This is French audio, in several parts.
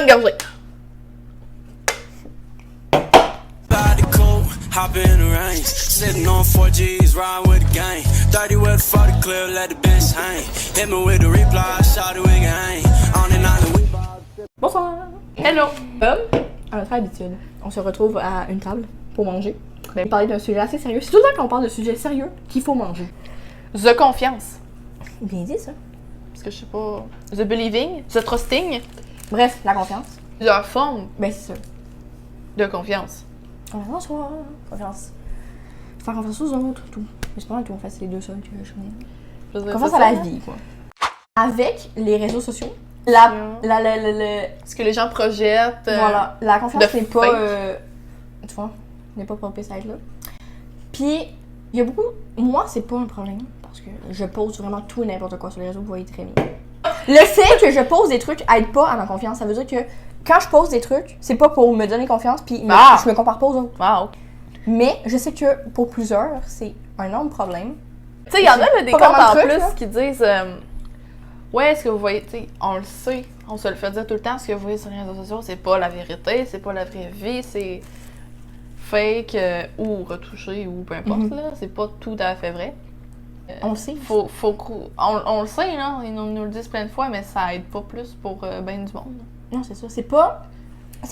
une gorgée. Hop in the range, sitting on 4Gs, riding with the gang. 30 with 40 clear, let the bitch hang. Hit me with the reply, shout it, we can hang. On and on and we Bonsoir! Hello! À notre habitude, on se retrouve à une table pour manger. On parler d'un sujet assez sérieux. C'est tout le temps qu'on parle de sujets sérieux qu'il faut manger. The confiance. Bien dit, ça. Parce que je sais pas. The believing. The trusting. Bref, la confiance. La forme Ben, c'est ça. de confiance. Confiance, ouais. Confiance. Faire confiance aux autres, tout. Mais c'est pas mal tout, en fait, c'est les deux seuls que je connais. Je veux dire, Confiance c'est à la ça. vie, quoi. Avec les réseaux sociaux, Ce que les gens projettent. voilà, la confiance de n'est pas... fake. tu vois, n'est pas propice à être là. Puis, il y a beaucoup... Moi, c'est pas un problème, parce que je pose vraiment tout et n'importe quoi sur les réseaux, vous voyez très bien. Le fait que je pose des trucs aide pas à ma confiance. Ça veut dire que quand je pose des trucs, c'est pas pour me donner confiance, puis je me compare pas aux autres. Wow. Mais je sais que pour plusieurs, c'est un énorme problème. Tu sais, il y en a là, des Pas comptes vraiment en de trucs, plus là. qui disent ouais, est-ce que vous voyez, tu sais, on le sait, on se le fait dire tout le temps, ce que vous voyez sur les réseaux sociaux, c'est pas la vérité, c'est pas la vraie vie, c'est fake ou retouché ou peu importe, là, c'est pas tout à fait vrai. On le sait. On le sait, là, ils nous le disent plein de fois, mais ça aide pas plus pour ben du monde. Non, c'est ça. C'est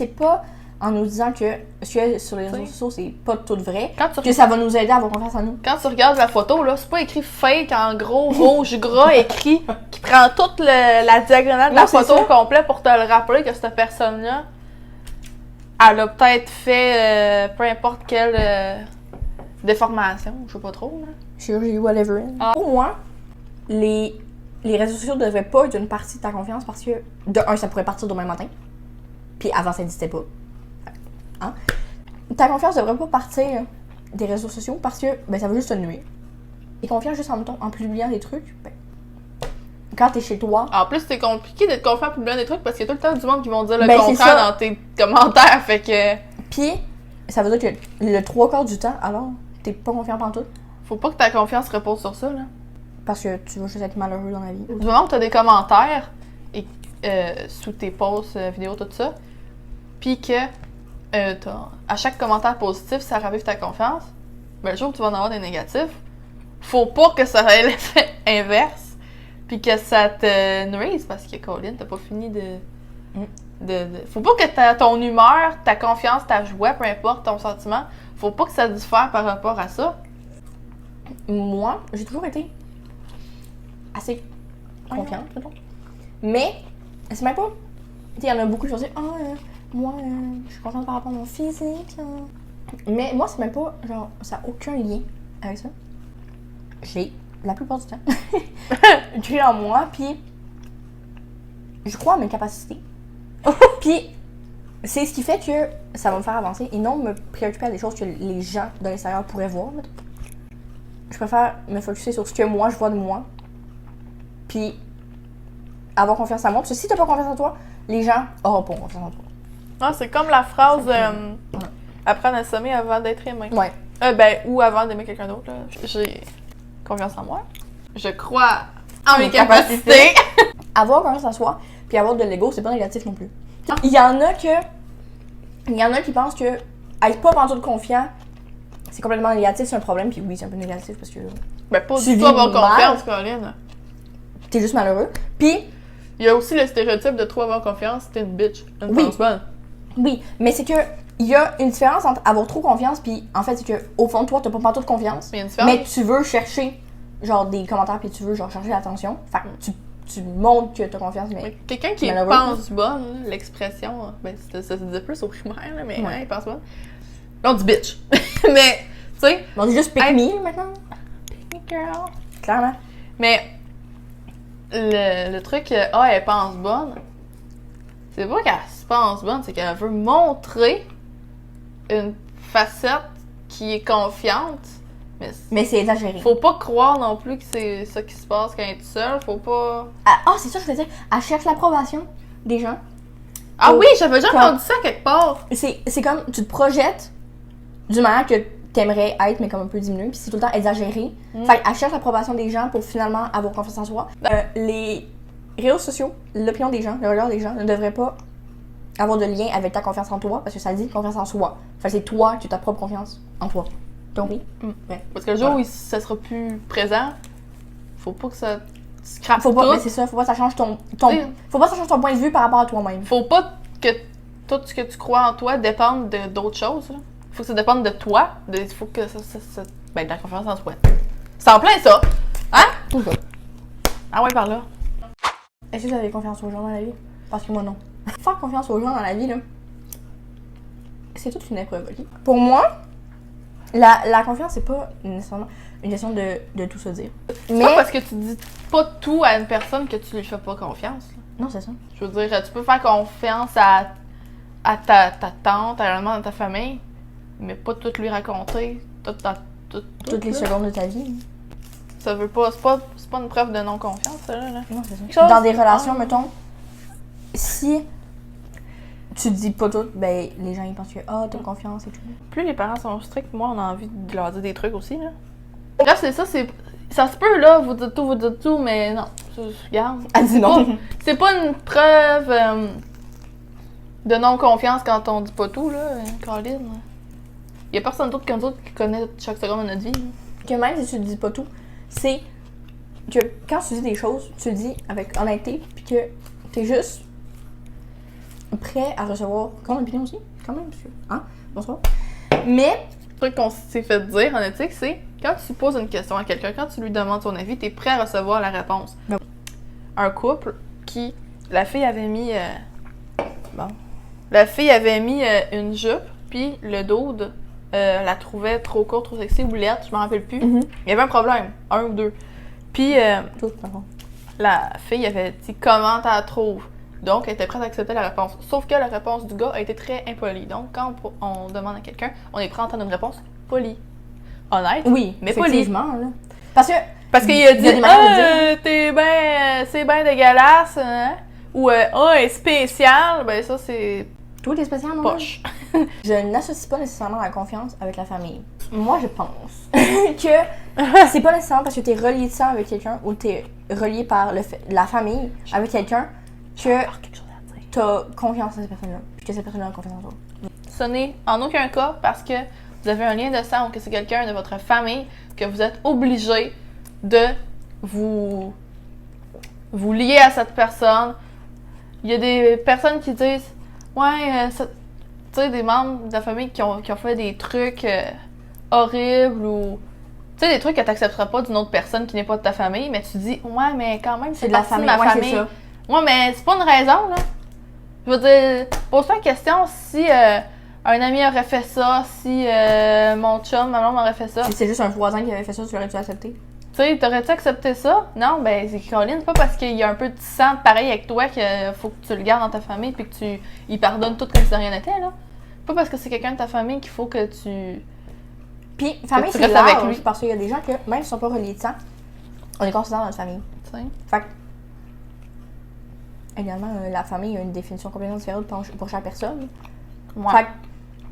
pas en nous disant que ce qu'il y a sur les réseaux sociaux, c'est pas tout vrai, Quand tu que ça va nous aider à avoir confiance en nous. Quand tu regardes la photo, là, c'est pas écrit fake en gros, rouge, gras, écrit, qui prend toute la diagonale de Non, la c'est photo ça. au complet pour te le rappeler que cette personne-là, elle a peut-être fait peu importe quelle déformation, je sais pas trop, là. Chirurgie, whatever. Pour moi, les réseaux sociaux ne devraient pas être une partie de ta confiance parce que, de un, ça pourrait partir demain matin. Puis avant, ça n'existait pas. Hein? Ta confiance devrait pas partir des réseaux sociaux parce que ben, ça va juste te nuire. Et confiance juste en publiant des trucs, ben, quand t'es chez toi. En plus, c'est compliqué d'être confiant pour publier des trucs parce qu'il y a tout le temps du monde qui vont dire le Ben, c'est contraire ça. dans tes commentaires, fait que Puis, ça veut dire que le 3/4 du temps, alors, t'es pas confiant pantoute. faut pas que ta confiance repose sur ça, là. Parce que tu vas juste être malheureux dans la vie. Du moment où tu as des commentaires et, sous tes posts, vidéos, tout ça, puis que à chaque commentaire positif, ça ravive ta confiance, ben, le jour où tu vas en avoir des négatifs, faut pas que ça ait l'effet inverse, puis que ça te nuise, parce que Colin, t'as pas fini de... Faut pas que ton humeur, ta confiance, ta joie, peu importe ton sentiment, faut pas que ça diffère par rapport à ça. Moi, j'ai toujours été assez confiante, mettons. Mais, c'est même pas. Tu sais, il y en a beaucoup qui vont dire moi, je suis contente par rapport à mon physique. Mais moi, c'est même pas. Genre, ça n'a aucun lien avec ça. J'ai, la plupart du temps, j'ai en moi, puis je crois en mes capacités. Puis, c'est ce qui fait que ça va me faire avancer et non me préoccuper à des choses que les gens de l'extérieur pourraient voir, mettons. Je préfère me focuser sur ce que moi, je vois de moi. Puis, avoir confiance en moi. Parce que si t'as pas confiance en toi, les gens auront pas confiance en toi. Ah, c'est comme la phrase apprendre à s'aimer avant d'être aimé. Ouais. Ou avant d'aimer quelqu'un d'autre. Là. J'ai confiance en moi. Je crois en mes capacités. Avoir confiance en soi, puis avoir de l'ego, c'est pas négatif non plus. Il y en a qui pensent que être pas pantoute confiant, c'est complètement négatif, c'est un problème. Puis oui, c'est un peu négatif parce que Ben, pas Tu du vis tout avoir mal. confiance, Colin. t'es juste malheureux. Puis, Il y a aussi le stéréotype de trop avoir confiance, t'es une bitch. Une Oui. pense bonne. oui, mais c'est que il y a une différence entre avoir trop confiance, puis en fait, c'est que au fond de toi, t'as pas pantoute confiance. Mais il y a une différence. Mais tu veux chercher genre des commentaires puis tu veux genre chercher l'attention. Fait que tu montres que t'as confiance, mais Mais quelqu'un qui malheureux. pense bonne, l'expression, ben ça se disait plus au primaire, là, mais Ouais. il pense bonne. Là, on dit bitch. Mais, tu sais, on dit juste pick Hey. me maintenant. girl. Clairement. Mais le truc, elle pense bonne, c'est pas qu'elle se pense bonne, c'est qu'elle veut montrer une facette qui est confiante. Mais c'est exagéré. Faut pas croire non plus que c'est ça qui se passe quand elle est toute seule. Faut pas. C'est ça que je voulais dire. Elle cherche l'approbation des gens. Ah Oh, oui, j'avais déjà comme- entendu ça quelque part. C'est comme tu te projettes d'une manière que t'aimerais être, mais comme un peu diminué, puis c'est tout le temps exagéré. Fait qu'elle cherche l'approbation des gens pour finalement avoir confiance en soi. Les réseaux sociaux, l'opinion des gens, le regard des gens ne devrait pas avoir de lien avec ta confiance en toi, parce que ça dit confiance en soi. Fait que c'est toi qui as ta propre confiance en toi. Donc oui. Ouais. Parce que le jour où ça sera plus présent, faut pas que ça scrape Faut pas, tout. mais c'est ça, faut pas que ça change faut pas que ça change ton point de vue par rapport à toi-même. Faut pas que tout ce que tu crois en toi dépende d'autres choses. Là. Faut que ça dépende de toi. Il faut que ça ben, de la confiance en soi. C'est en plein ça! Hein? Tout ça. Ah ouais, par là. Est-ce que vous avez confiance aux gens dans la vie? Parce que moi, non. Faire confiance aux gens dans la vie, là, c'est toute une épreuve, ok? Pour moi, la confiance, c'est pas nécessairement une question de tout se dire. C'est pas parce que tu dis pas tout à une personne que tu lui fais pas confiance. Là. Non, c'est ça. Je veux dire, tu peux faire confiance à ta tante, à un membre de ta famille, mais pas tout lui raconter, Toutes les secondes de ta vie. Ça veut pas, c'est pas une preuve de non-confiance, ça, là. Non, c'est ça. Chose- Dans des relations, mettons, si tu dis pas tout, ben les gens ils pensent que t'as confiance et tout. Plus les parents sont stricts, moi, on a envie de leur dire des trucs aussi, là. Bref, c'est ça, ça se peut, là, vous dites tout, mais non, regarde. Elle dit non. C'est pas une preuve de non-confiance quand on dit pas tout, là, Caroline. Y a personne d'autre que nous autres qui connaît chaque seconde de notre vie, là. Que même si tu dis pas tout, c'est que quand tu dis des choses, tu le dis avec honnêteté, puis que t'es juste prêt à recevoir ton opinion aussi, quand même, parce que, hein, bonsoir. Mais, Le truc qu'on s'est fait dire en éthique, c'est quand tu poses une question à quelqu'un, quand tu lui demandes son avis, t'es prêt à recevoir la réponse. Non. Un couple qui, la fille avait mis, la fille avait mis une jupe, puis le dude la trouvait trop courte, trop sexy, ou laide, je m'en rappelle plus. Il y avait un problème, un ou deux. Puis tout, pardon. la fille avait dit comment tu la trouves. Donc, elle était prête à accepter la réponse. Sauf que la réponse du gars a été très impolie. Donc, quand on demande à quelqu'un, on est prêt à entendre une réponse polie. Honnête, Oui, mais polie. effectivement, là. Parce que, Parce qu'il a Il y a des dit manières de t'es ben, c'est ben dégueulasse, hein? Ou elle est spécial, ben ça c'est tout est spécial, non? poche. Je n'associe pas nécessairement la confiance avec la famille. Moi, je pense que c'est pas nécessairement parce que t'es relié de sang avec quelqu'un ou t'es relié par la famille avec quelqu'un que quelque chose à dire. t'as confiance en cette personne-là, puis que cette personne-là a confiance en toi. Ce n'est en aucun cas parce que vous avez un lien de sang ou que c'est quelqu'un de votre famille que vous êtes obligé de vous lier à cette personne. Il y a des personnes qui disent ouais, tu sais, des membres de la famille qui ont fait des trucs horribles ou tu sais, des trucs que tu n'accepteras pas d'une autre personne qui n'est pas de ta famille, mais tu dis ouais, mais quand même, c'est de la partie famille, de ma ouais, c'est famille. ça. Ouais, mais c'est pas une raison, là. Je veux dire, pose-toi la question si un ami aurait fait ça, si mon chum, ma maman aurait fait ça. Si c'est juste un voisin qui avait fait ça, tu l'aurais-tu accepté? Tu sais, t'aurais-tu accepté ça? Non, ben c'est Caroline, c'est pas parce qu'il y a un peu de sang pareil avec toi qu'il faut que tu le gardes dans ta famille puis que tu y pardonnes tout comme si de rien n'était, là. Pas parce que c'est quelqu'un de ta famille qu'il faut que tu... Puis, famille, tu c'est restes avec large, lui. parce qu'il y a des gens que, même s'ils sont pas reliés de sang, on les considère dans notre famille. tu sais. Fait que, également, la famille a une définition complètement différente pour chaque personne. Ouais. Fait que,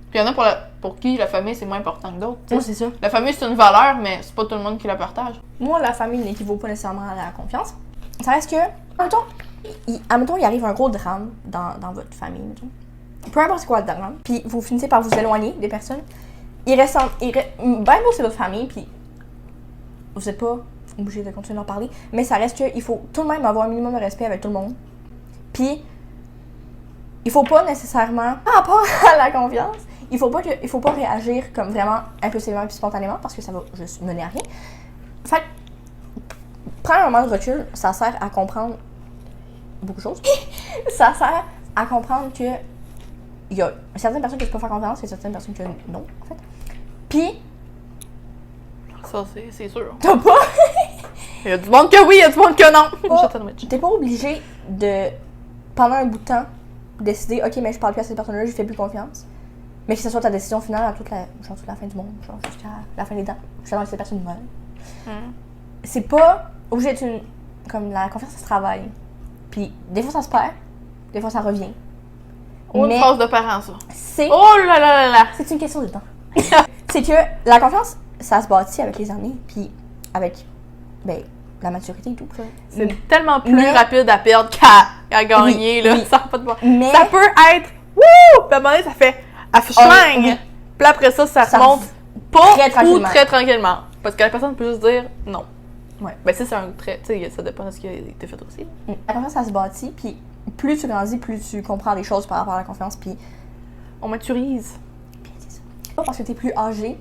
Puis il y en a pour qui la famille c'est moins important que d'autres. tu sais. moi, c'est ça. La famille c'est une valeur, mais c'est pas tout le monde qui la partage. Moi, la famille n'équivaut pas nécessairement à la confiance. Ça reste que, admettons, il arrive un gros drame dans votre famille, mettons. Peu importe c'est quoi le drame, puis vous finissez par vous éloigner des personnes. Ben beau, c'est votre famille, puis vous n'êtes pas obligé de continuer d'en parler, mais ça reste qu'il faut tout de même avoir un minimum de respect avec tout le monde. Puis, il faut pas nécessairement, par rapport à la confiance, il faut pas réagir comme vraiment impulsivement et spontanément parce que ça va juste mener à rien. Fait que, prendre un moment de recul, ça sert à comprendre beaucoup de choses. Ça sert à comprendre que il y a certaines personnes que tu peux faire confiance et certaines personnes que non, en fait. Puis, Ça, c'est sûr. t'as pas... Il y a du monde que oui, il y a du monde que non. Pas- Shot sandwich. T'es pas obligé de, pendant un bout de temps, décider, ok, mais je parle plus à cette personne-là, je lui fais plus confiance. Mais que ce soit ta décision finale à toute la fin du monde, genre jusqu'à la fin des temps. Je sais que cette personne meurt. C'est pas obligé d'être une. Comme la confiance, ça se travaille. Puis des fois ça se perd, des fois ça revient. Oh, une Mais phrase de parents, ça. c'est Oh là là là là! une question de temps. C'est que la confiance, ça se bâtit avec les années, puis avec la maturité et tout. C'est tellement plus Mais- rapide à perdre qu'à gagner, Oui, là. oui. Ça n'a pas de bon. Mais Ça peut être wouh! Puis à un moment donné, ça fait, elle fait schling! oui. Puis après ça remonte pas très ou tranquillement. très tranquillement. Parce que la personne peut juste dire non. Ouais. Ben, c'est un trait, tu sais, ça dépend de ce qui a été fait aussi. La confiance, ça se bâtit, puis plus tu grandis, plus tu comprends des choses par rapport à la confiance, puis On maturise. c'est ça. Pas parce que t'es plus âgé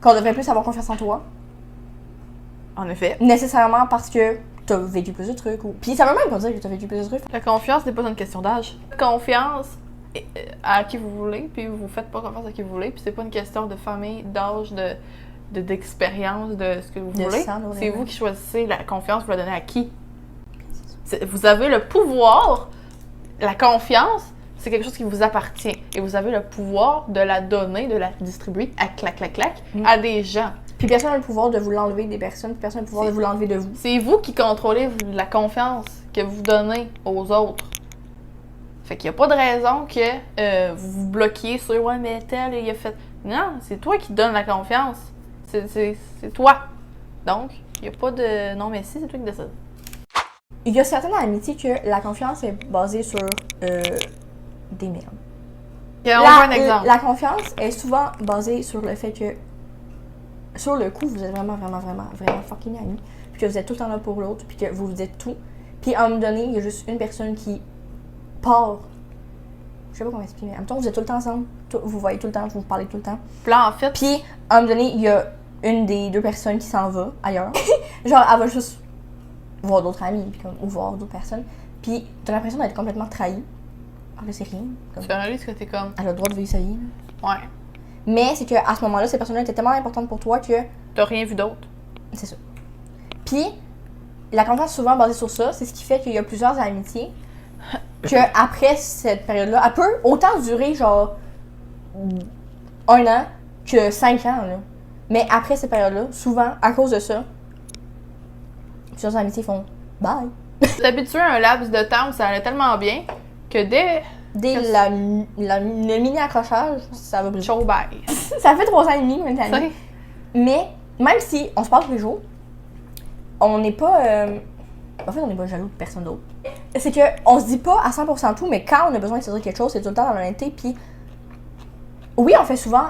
qu'on devrait plus avoir confiance en toi, En effet. nécessairement parce que t'as vécu plus de trucs, ou... Puis ça veut même pas dire que t'as vécu plus de trucs. La confiance n'est pas une question d'âge. Confiance à qui vous voulez, puis vous faites pas confiance à qui vous voulez, puis c'est pas une question de famille, d'âge, d'expérience, de ce que vous De voulez. sang, C'est vous qui choisissez la confiance, vous la donnez à qui. Vous avez le pouvoir, la confiance, c'est quelque chose qui vous appartient. Et vous avez le pouvoir de la donner, de la distribuer à clac, à des gens. Puis personne n'a le pouvoir de vous l'enlever des personnes, puis personne n'a le pouvoir de vous l'enlever de vous. C'est vous qui contrôlez la confiance que vous donnez aux autres. Fait qu'il n'y a pas de raison que vous vous bloquiez sur « Ouais, mais tel, il a fait... » Non, c'est toi qui donnes la confiance. C'est toi. Donc, il n'y a pas de « Non, mais si, c'est toi qui décides. » Il y a certaines amitiés que la confiance est basée sur des merdes. Okay, on voit un exemple. La confiance est souvent basée sur le fait que, sur le coup, vous êtes vraiment fucking amis, puis que vous êtes tout le temps là pour l'autre, puis que vous vous dites tout. Puis à un moment donné, il y a juste une personne qui part. Je sais pas comment expliquer, mais en même temps, vous êtes tout le temps ensemble, vous voyez tout le temps, vous parlez tout le temps. Puis là, en fait, Puis à un moment donné, il y a une des deux personnes qui s'en va ailleurs. Genre, elle va juste voir d'autres amis, puis comme, ou voir d'autres personnes. Puis t'as l'impression d'être complètement trahi. Alors que c'est rien. Comme, tu réalises que t'es comme... elle a le droit de vivre sa vie. Là. Ouais, Mais c'est qu'à ce moment-là, ces personnes-là étaient tellement importantes pour toi que t'as rien vu d'autre. c'est ça. Puis, la confiance souvent basée sur ça, c'est ce qui fait qu'il y a plusieurs amitiés que après cette période-là, elle peut autant durer genre 1 an que 5 ans. Là. Mais après cette période-là, souvent, à cause de ça, plusieurs amitiés font bye. T'habitues à un laps de temps où ça allait tellement bien que dès Dès le mini-accrochage, ça va briser. show bye. Ça fait 3 ans et demi qu'on est amis. Ça, Mais, même si on se parle tous les jours, on n'est pas... En fait, on n'est pas jaloux de personne d'autre. C'est qu'on se dit pas à 100% tout, mais quand on a besoin de se dire quelque chose, c'est tout le temps dans l'honnêteté. Puis, oui, on fait souvent...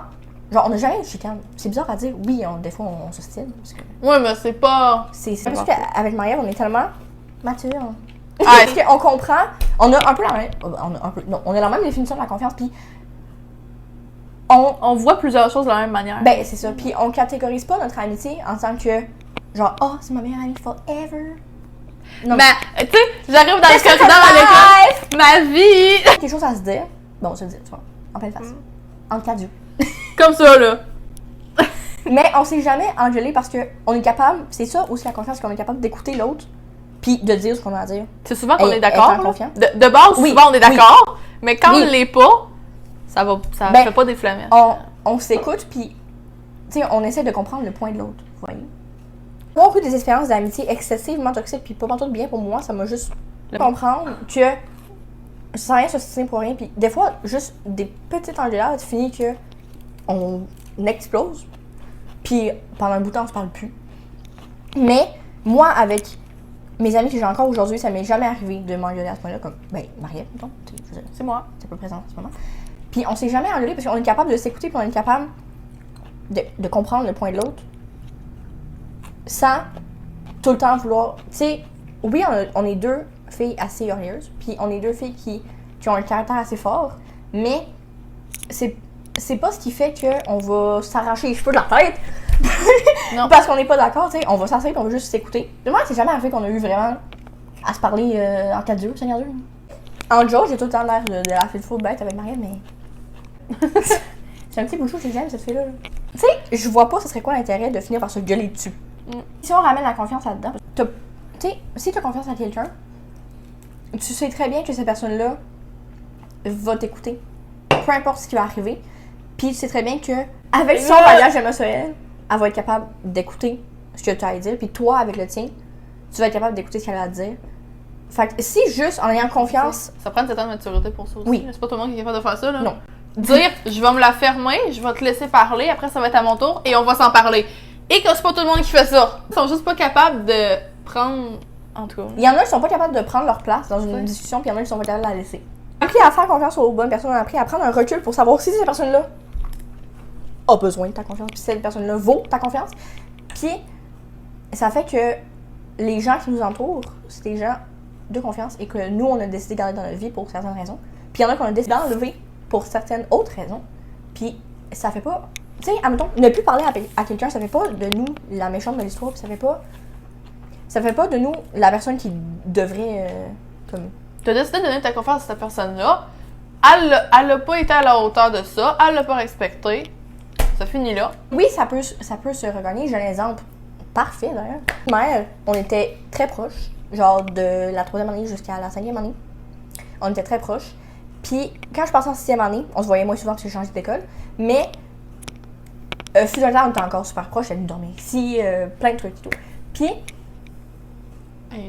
Genre, on n'a jamais de chicane. C'est bizarre à dire. Oui, des fois, on s'ostine. Parce que ouais, mais c'est pas... c'est pas parce qu'avec Marie-Ève, on est tellement mature. Ah, Parce qu'on comprend... On a un peu la même... on a la même définition de la confiance, puis... on voit plusieurs choses de la même manière. Ben, c'est ça. Puis on catégorise pas notre amitié en tant que, genre, oh, c'est ma meilleure amie forever. Non, Ben, tu sais, j'arrive dans le corridor à l'école, ma vie! quelque chose à se dire. Bon, on se le dit, tu vois, en pleine face. En cas d'yeux. Comme ça, là. Mais on s'est jamais engueulé parce que on est capable, c'est ça aussi la confiance, qu'on est capable d'écouter l'autre, puis de dire ce qu'on a à dire. C'est souvent qu'on Et est d'accord. être en là. confiance. De base, Oui, souvent, on est d'accord. Mais quand Oui. on l'est pas, ça Ben, fait pas des flammes. On s'écoute, puis, tu sais, on essaie de comprendre le point de l'autre, vous voyez. Moi, au des expériences d'amitié excessivement toxiques, puis pas tout bien pour moi, ça m'a juste comprendre que sans rien se soucier pour rien, puis des fois, juste des petites engueulades finit que on explose, puis pendant un bout de temps, on se parle plus. Mais moi, avec mes amis que j'ai encore aujourd'hui, ça m'est jamais arrivé de m'engueuler à ce point-là, comme, ben, Marie-Ève, mettons, C'est moi. c'est pas présent en ce moment. Puis on s'est jamais engueulé parce qu'on est capable de s'écouter, puis on est capable de comprendre le point de l'autre sans tout le temps vouloir. Tu sais, oui, on est deux filles assez orgueilleuses, puis on est deux filles qui ont un caractère assez fort, mais c'est pas ce qui fait qu'on va s'arracher les cheveux de la tête. Non. Parce qu'on n'est pas d'accord, tu sais, on va s'asseoir et on va juste s'écouter. Moi, c'est jamais arrivé qu'on a eu vraiment à se parler en 4 yeux, Seigneur Dieu. En Joe, j'ai tout le temps l'air de la fille de faux bête avec Marie, mais. C'est un petit bouchon que j'aime, cette fille-là. Tu sais, je vois pas ce serait quoi l'intérêt de finir par se gueuler dessus. Si on ramène la confiance là-dedans, tu sais, si tu as confiance à quelqu'un, tu sais très bien que cette personne-là va t'écouter. Peu importe ce qui va arriver. Puis tu sais très bien que, avec son bagage émotionnel, elle va être capable d'écouter ce que tu as à dire. Puis toi, avec le tien, tu vas être capable d'écouter ce qu'elle a à dire. Fait que si juste en ayant confiance. Ça prend une certaine maturité pour ça aussi. Oui. C'est pas tout le monde qui est capable de faire ça, là. Non. Dire, je vais me la fermer, je vais te laisser parler, après ça va être à mon tour et on va s'en parler. Et que c'est pas tout le monde qui fait ça. Ils sont juste pas capables de prendre. En tout cas. Il y en a qui sont pas capables de prendre leur place dans une discussion, puis il y en a qui sont pas capables de la laisser. On a appris à faire confiance aux bonnes personnes, on a appris à prendre un recul pour savoir si cette personne-là a besoin de ta confiance, puis si cette personne-là vaut ta confiance. Puis, ça fait que les gens qui nous entourent, c'est des gens de confiance et que nous, on a décidé de garder dans notre vie pour certaines raisons. Puis, il y en a qu'on a décidé d'enlever pour certaines autres raisons. Puis, ça fait pas... Tu sais, admettons, ne plus parler à quelqu'un, ça fait pas de nous la méchante de l'histoire, puis ça fait pas de nous la personne qui devrait, comme... T'as décidé de donner ta confiance à cette personne-là. Elle a pas été à la hauteur de ça. Elle l'a pas respecté. Ça finit là. Oui, ça peut se regagner. J'ai un exemple parfait, d'ailleurs. Mère, on était très proches. Genre de la 3e année jusqu'à la 5e année. On était très proches. Puis, quand je passais en 6e année, on se voyait moins souvent parce que j'ai changé d'école. Mais, fut un temps, on était encore super proches. Elle nous dormait ici, plein de trucs et tout. Puis,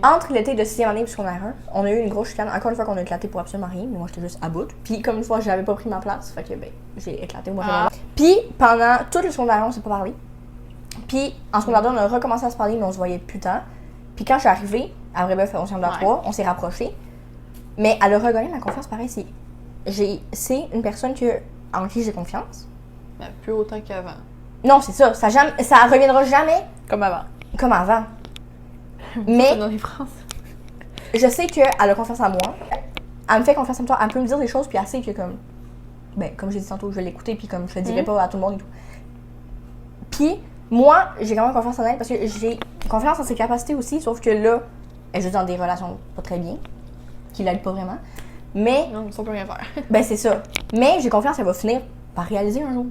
entre l'été de 6e année et secondaire 1, on a eu une grosse chicane. Encore une fois qu'on a éclaté pour absolument rien, mais moi j'étais juste à bout. Puis comme une fois, j'avais pas pris ma place, fait que ben, j'ai éclaté moi. Puis pendant tout le secondaire 1, on s'est pas parlé. Puis en secondaire 2, on a recommencé à se parler, mais on se voyait plus tant. Puis quand je suis arrivée à Brébeuf en secondaire 3, on s'est rapprochés. Mais elle a regagné ma confiance pareil. C'est une personne en qui j'ai confiance. Mais plus autant qu'avant. Non, c'est ça. Ça reviendra jamais Comme avant. comme avant. Mais Dans les phrases. je sais qu'elle a confiance en moi. Elle me fait confiance en toi. Elle peut me dire des choses, puis elle sait que comme... Ben, comme j'ai dit tantôt, je vais l'écouter, puis comme je le dirai pas à tout le monde et tout. Puis, moi, j'ai quand même confiance en elle, parce que j'ai confiance en ses capacités aussi, sauf que là, elle est juste dans des relations pas très bien, qui l'aident pas vraiment. Mais... Non, ça peut rien faire. Ben, c'est ça. Mais j'ai confiance qu'elle va finir par réaliser un jour.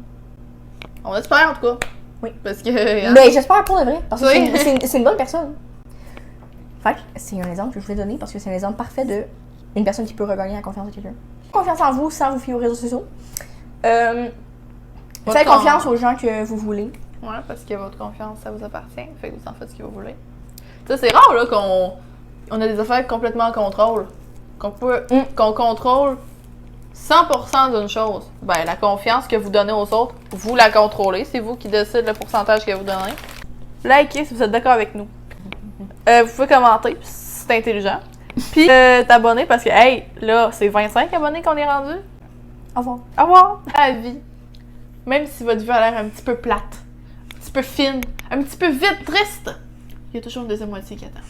On espère, en tout cas. Oui. Parce que... Mais j'espère pour de vrai, parce que Oui. c'est une bonne personne. Fait que c'est un exemple que je voulais donner parce que c'est un exemple parfait de une personne qui peut regagner la confiance de quelqu'un. Confiance en vous sans vous fier aux réseaux sociaux. Faites confiance aux gens que vous voulez. Ouais, parce que votre confiance, ça vous appartient. Fait que vous en faites ce que vous voulez. Tu sais, c'est rare, là, qu'on a des affaires complètement en contrôle. Qu'on contrôle 100% d'une chose. Ben, la confiance que vous donnez aux autres, vous la contrôlez. C'est vous qui décidez le pourcentage que vous donnez. Likez si vous êtes d'accord avec nous. Vous pouvez commenter, si c'est intelligent. Puis t'abonner parce que, hey, là, c'est 25 abonnés qu'on est rendu. Au revoir. Au revoir. La vie. Même si votre vie a l'air un petit peu plate, un petit peu fine, un petit peu vite triste, il y a toujours une deuxième moitié qui attend.